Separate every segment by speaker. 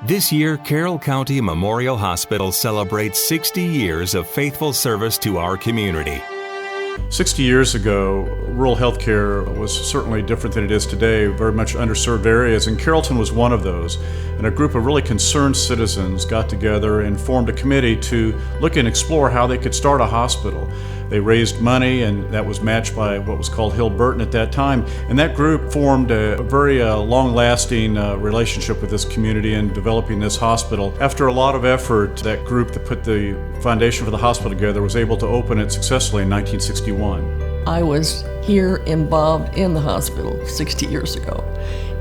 Speaker 1: This year, Carroll County Memorial Hospital celebrates 60 years of faithful service to our community.
Speaker 2: 60 years ago, rural healthcare was certainly different than it is today, very much underserved areas, and Carrollton was one of those. And a group of really concerned citizens got together and formed a committee to look and explore how they could start a hospital. They raised money, and that was matched by what was called Hill Burton at that time. And that group formed a very long-lasting relationship with this community in developing this hospital. After a lot of effort, that group that put the foundation for the hospital together was able to open it successfully in 1961.
Speaker 3: I was here involved in the hospital 60 years ago,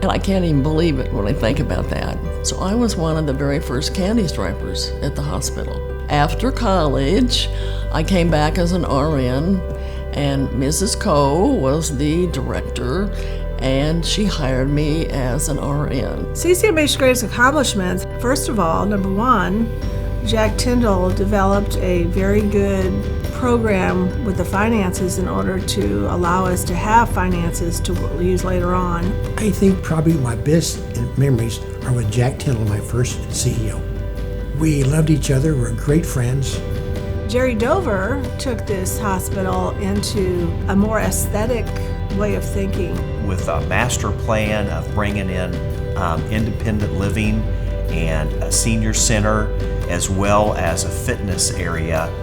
Speaker 3: and I can't even believe it when I think about that. So I was one of the very first candy stripers at the hospital. After college, I came back as an RN, and Mrs. Coe was the director, and she hired me as an RN.
Speaker 4: CCMH's greatest accomplishments, first of all, number one, Jack Tyndall developed a very good program with the finances in order to allow us to have finances to use later on.
Speaker 5: I think probably my best memories are with Jack Tyndall, my first CEO. We loved each other, we're great friends.
Speaker 4: Jerry Dover took this hospital into a more aesthetic way of thinking.
Speaker 6: With a master plan of bringing in independent living and a senior center, as well as a fitness area,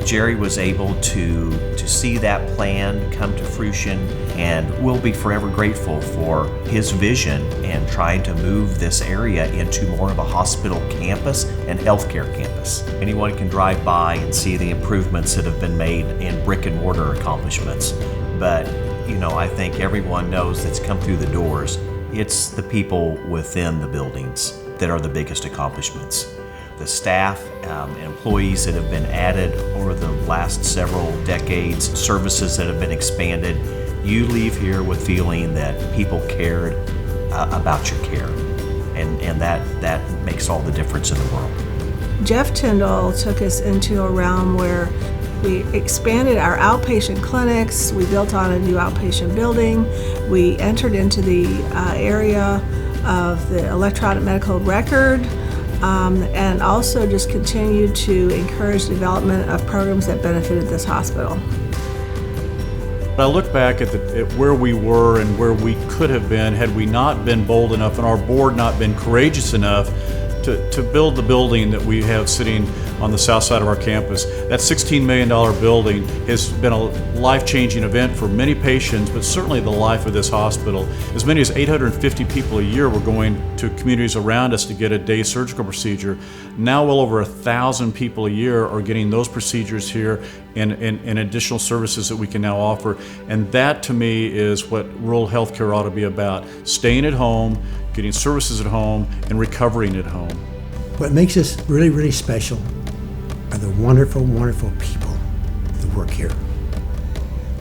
Speaker 6: Jerry was able to see that plan come to fruition, and we'll be forever grateful for his vision and trying to move this area into more of a hospital campus and healthcare campus. Anyone can drive by and see the improvements that have been made in brick and mortar accomplishments, but I think everyone knows that's come through the doors. It's the people within the buildings that are the biggest accomplishments. The staff and employees that have been added over the last several decades, services that have been expanded. You leave here with feeling that people cared about your care, and that makes all the difference in the world.
Speaker 4: Jeff Tyndall took us into a realm where we expanded our outpatient clinics, we built on a new outpatient building, we entered into the area of the electronic medical record, and also just continued to encourage development of programs that benefited this hospital.
Speaker 2: I look back at where we were and where we could have been had we not been bold enough and our board not been courageous enough to build the building that we have sitting on the south side of our campus. That $16 million building has been a life-changing event for many patients, but certainly the life of this hospital. As many as 850 people a year were going to communities around us to get a day surgical procedure. Now well over 1,000 people a year are getting those procedures here and additional services that we can now offer. And that to me is what rural healthcare ought to be about. Staying at home, getting services at home, and recovering at home.
Speaker 5: What makes us really, really special are the wonderful, wonderful people that work here.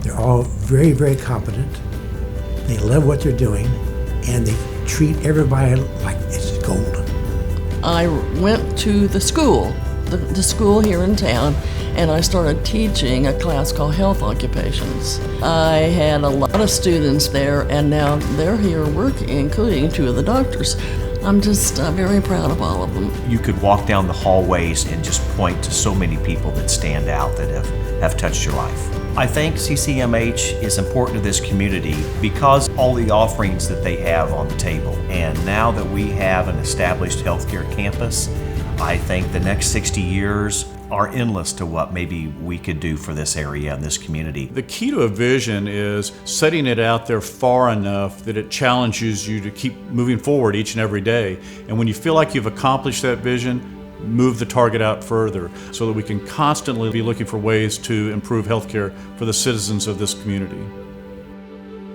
Speaker 5: They're all very, very competent. They love what they're doing, and they treat everybody like it's gold.
Speaker 3: I went to the school here in town, and I started teaching a class called Health Occupations. I had a lot of students there, and now they're here working, including two of the doctors. I'm just very proud of all of them.
Speaker 6: You could walk down the hallways and just point to so many people that stand out that have touched your life. I think CCMH is important to this community because all the offerings that they have on the table. And now that we have an established healthcare campus, I think the next 60 years are endless to what maybe we could do for this area and this community.
Speaker 2: The key to a vision is setting it out there far enough that it challenges you to keep moving forward each and every day. And when you feel like you've accomplished that vision, move the target out further so that we can constantly be looking for ways to improve healthcare for the citizens of this community.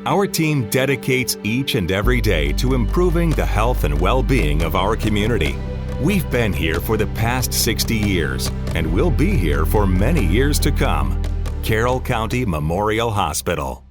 Speaker 1: Our team dedicates each and every day to improving the health and well-being of our community. We've been here for the past 60 years, and we'll be here for many years to come. Carroll County Memorial Hospital.